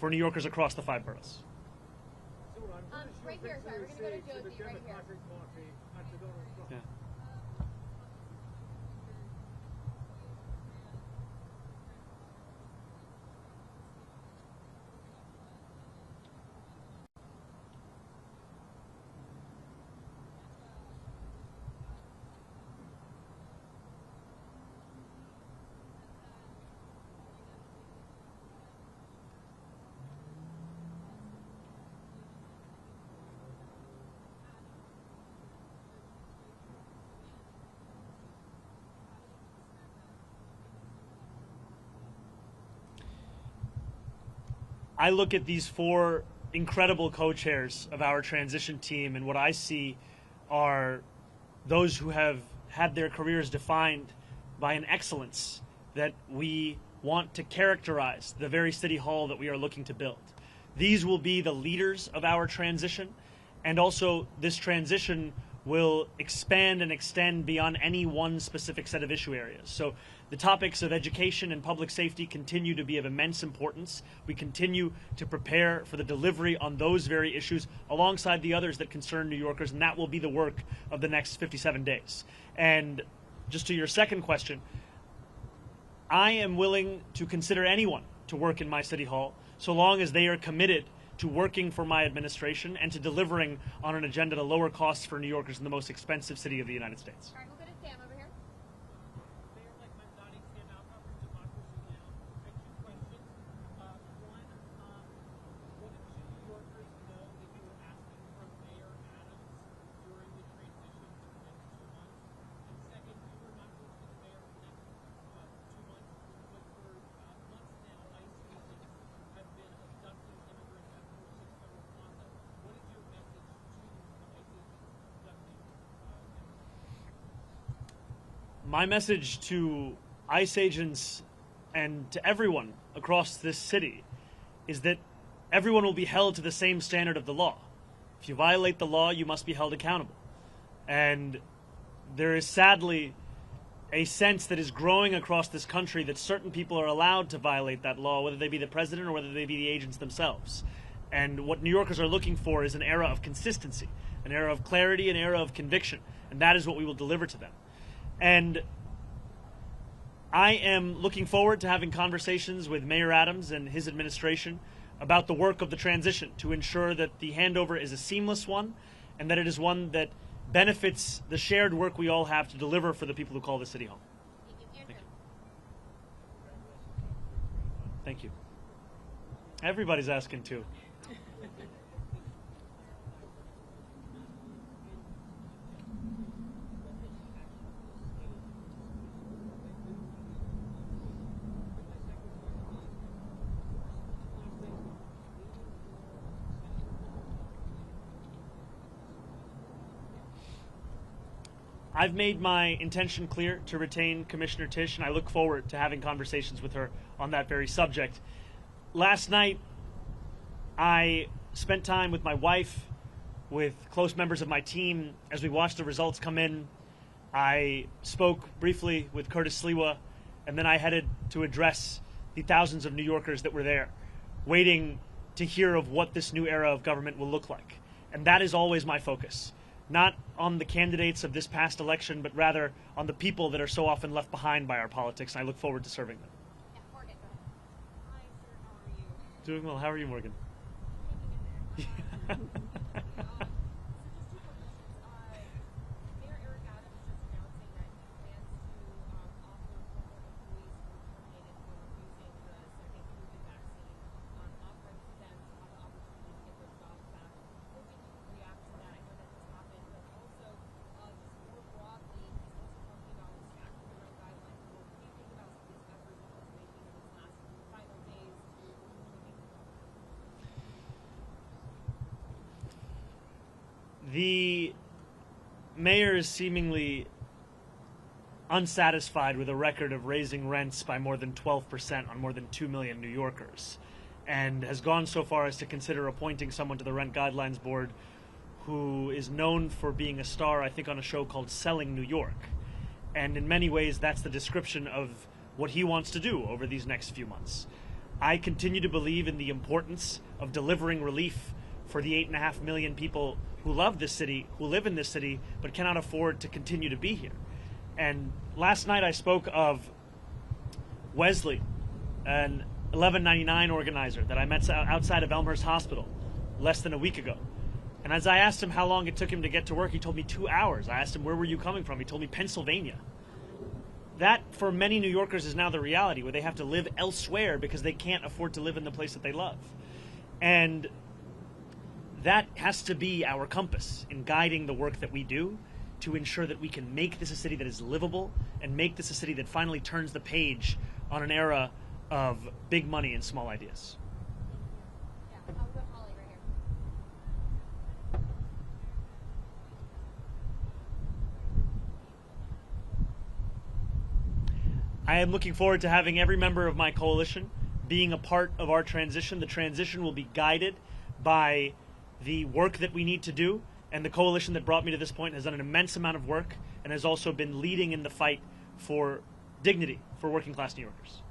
for New Yorkers across the 5 boroughs. Right here, sorry, we're going to go to Josie right here. Yeah. I look at these 4 incredible co-chairs of our transition team, and what I see are those who have had their careers defined by an excellence that we want to characterize the very city hall that we are looking to build. These will be the leaders of our transition, and also this transition will expand and extend beyond any one specific set of issue areas. So the topics of education and public safety continue to be of immense importance. We continue to prepare for the delivery on those very issues alongside the others that concern New Yorkers, and that will be the work of the next 57 days. And just to your second question, I am willing to consider anyone to work in my city hall so long as they are committed to working for my administration and to delivering on an agenda to lower costs for New Yorkers in the most expensive city of the United States. All right, we'll go to Sam over here. Mayor Mamdani, Sam Alcott from Democracy Now! I have 2 questions. One, what did New Yorkers know that you were asking from Mayor Adams during the transition for the next 2 months? And second, you were not going to be the mayor for the next 2 months, but for months now, ICE agents have been abducting immigrants at 46 Federal Plaza. What is your message to the ICE agents abducting immigrants? My message to ICE agents and to everyone across this city is that everyone will be held to the same standard of the law. If you violate the law, you must be held accountable. And there is sadly a sense that is growing across this country that certain people are allowed to violate that law, whether they be the president or whether they be the agents themselves. And what New Yorkers are looking for is an era of consistency, an era of clarity, an era of conviction. And that is what we will deliver to them. And I am looking forward to having conversations with Mayor Adams and his administration about the work of the transition to ensure that the handover is a seamless one and that it is one that benefits the shared work we all have to deliver for the people who call the City Hall. Thank you. Thank you. Everybody's asking too. I've made my intention clear to retain Commissioner Tisch, and I look forward to having conversations with her on that very subject. Last night, I spent time with my wife, with close members of my team, as we watched the results come in. I spoke briefly with Curtis Sliwa, and then I headed to address the thousands of New Yorkers that were there, waiting to hear of what this new era of government will look like. And that is always my focus. Not on the candidates of this past election, but rather on the people that are so often left behind by our politics, and I look forward to serving them. Yeah, Morgan, go ahead. Hi, sir. How are you? Doing well. How are you, Morgan? Hanging in there. So just 2 quick questions. Mayor Eric Adams just announcing that he plans to offer former employees who were terminated for refusing the second COVID vaccine, offering to them to have the opportunity to get their jobs back. Hoping you can react to that. I know that this happened, but also just more broadly, he's also talking about stacking the right guidelines. What do you think about some of these efforts that he's making in these last final days to make the government? The mayor is seemingly unsatisfied with a record of raising rents by more than 12% on more than 2 million New Yorkers, and has gone so far as to consider appointing someone to the Rent Guidelines Board who is known for being a star, I think, on a show called Selling New York. And in many ways, that's the description of what he wants to do over these next few months. I continue to believe in the importance of delivering relief for the 8.5 million people who love this city, who live in this city, but cannot afford to continue to be here. And last night I spoke of Wesley, an 1199 organizer that I met outside of Elmhurst Hospital less than a week ago. And as I asked him how long it took him to get to work, he told me 2 hours. I asked him, where were you coming from? He told me Pennsylvania. That, for many New Yorkers, is now the reality, where they have to live elsewhere because they can't afford to live in the place that they love. And that has to be our compass in guiding the work that we do to ensure that we can make this a city that is livable and make this a city that finally turns the page on an era of big money and small ideas. Yeah, I'll go Holly right here. I am looking forward to having every member of my coalition being a part of our transition. The transition will be guided by the work that we need to do, and the coalition that brought me to this point has done an immense amount of work and has also been leading in the fight for dignity for working class New Yorkers.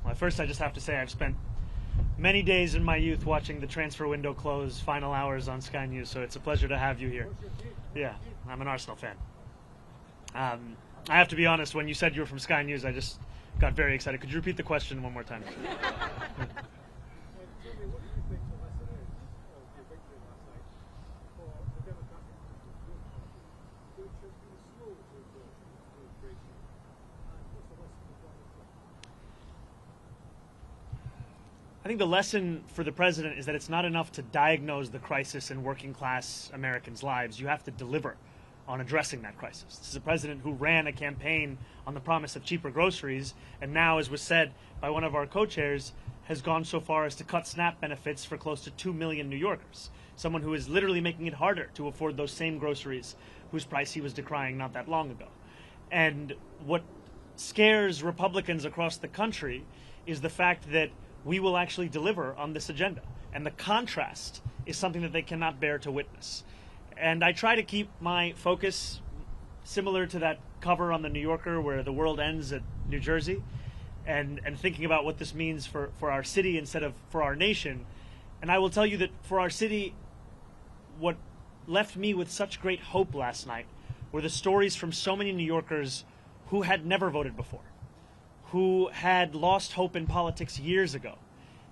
Well, first I just have to say I've spent many days in my youth watching the transfer window close, final hours on Sky News, so it's a pleasure to have you here. Yeah, I'm an Arsenal fan. I have to be honest, when you said you were from Sky News, I just got very excited. Could you repeat the question one more time? I think the lesson for the president is that it's not enough to diagnose the crisis in working class Americans' lives. You have to deliver on addressing that crisis. This is a president who ran a campaign on the promise of cheaper groceries, and now, as was said by one of our co-chairs, has gone so far as to cut SNAP benefits for close to 2 million New Yorkers. Someone who is literally making it harder to afford those same groceries whose price he was decrying not that long ago. And what scares Republicans across the country is the fact that we will actually deliver on this agenda. And the contrast is something that they cannot bear to witness. And I try to keep my focus similar to that cover on the New Yorker where the world ends at New Jersey, and thinking about what this means for our city instead of for our nation. And I will tell you that for our city, what left me with such great hope last night were the stories from so many New Yorkers who had never voted before, who had lost hope in politics years ago.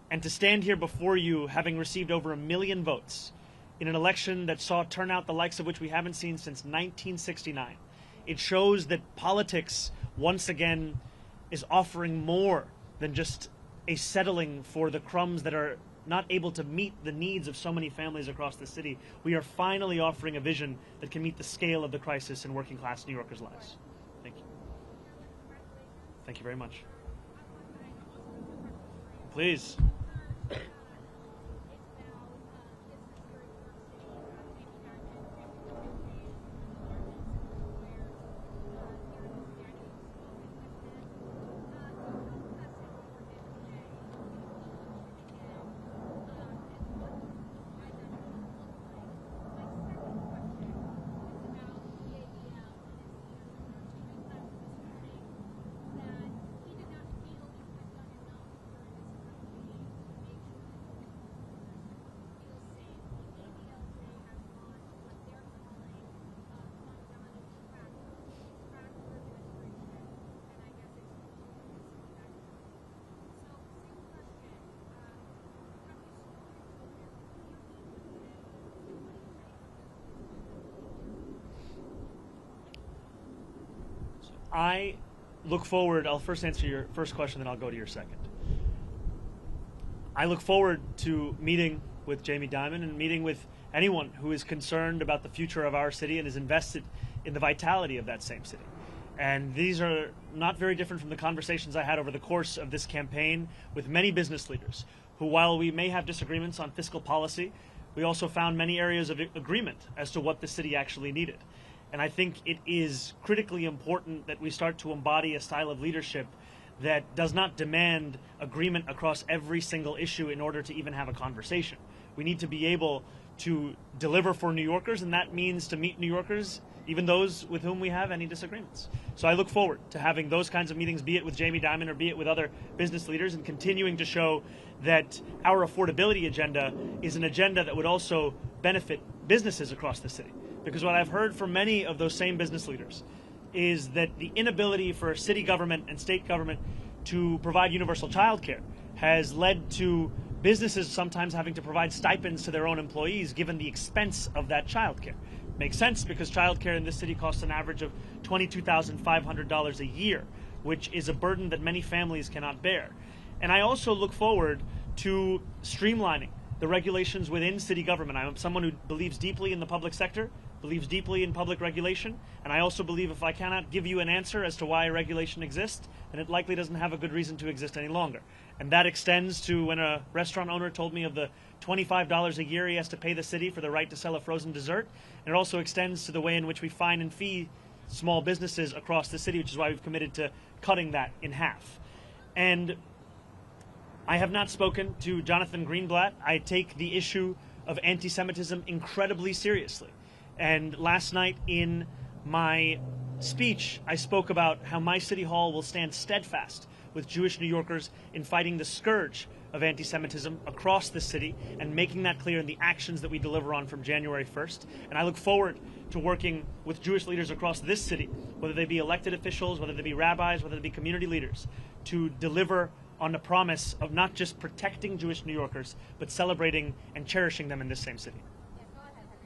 And to stand here before you, having received over 1 million votes in an election that saw turnout the likes of which we haven't seen since 1969, it shows that politics, once again, is offering more than just a settling for the crumbs that are not able to meet the needs of so many families across the city. We are finally offering a vision that can meet the scale of the crisis in working class New Yorkers' lives. Thank you. Thank you very much. Please. I look forward, I'll first answer your first question, then I'll go to your second. I look forward to meeting with Jamie Dimon and meeting with anyone who is concerned about the future of our city and is invested in the vitality of that same city. And these are not very different from the conversations I had over the course of this campaign with many business leaders who, while we may have disagreements on fiscal policy, we also found many areas of agreement as to what the city actually needed. And I think it is critically important that we start to embody a style of leadership that does not demand agreement across every single issue in order to even have a conversation. We We need to be able to deliver for New Yorkers, and that means to meet New Yorkers, even those with whom we have any disagreements. So I look forward to having those kinds of meetings, be it with Jamie Dimon or be it with other business leaders, and continuing to show that our affordability agenda is an agenda that would also benefit businesses across the city. Because what I've heard from many of those same business leaders is that the inability for city government and state government to provide universal child care has led to businesses sometimes having to provide stipends to their own employees given the expense of that child care. Makes sense because child care in this city costs an average of $22,500 a year, which is a burden that many families cannot bear. And I also look forward to streamlining the regulations within city government. I'm someone who believes deeply in the public sector, believes deeply in public regulation, and I also believe if I cannot give you an answer as to why a regulation exists, then it likely doesn't have a good reason to exist any longer. And that extends to when a restaurant owner told me of the $25 a year he has to pay the city for the right to sell a frozen dessert, and it also extends to the way in which we fine and fee small businesses across the city, which is why we've committed to cutting that in half. And I have not spoken to Jonathan Greenblatt. I take the issue of anti-Semitism incredibly seriously. And last night in my speech, I spoke about how my city hall will stand steadfast with Jewish New Yorkers in fighting the scourge of anti-Semitism across the city and making that clear in the actions that we deliver on from January 1st. And I look forward to working with Jewish leaders across this city, whether they be elected officials, whether they be rabbis, whether they be community leaders, to deliver on the promise of not just protecting Jewish New Yorkers, but celebrating and cherishing them in this same city.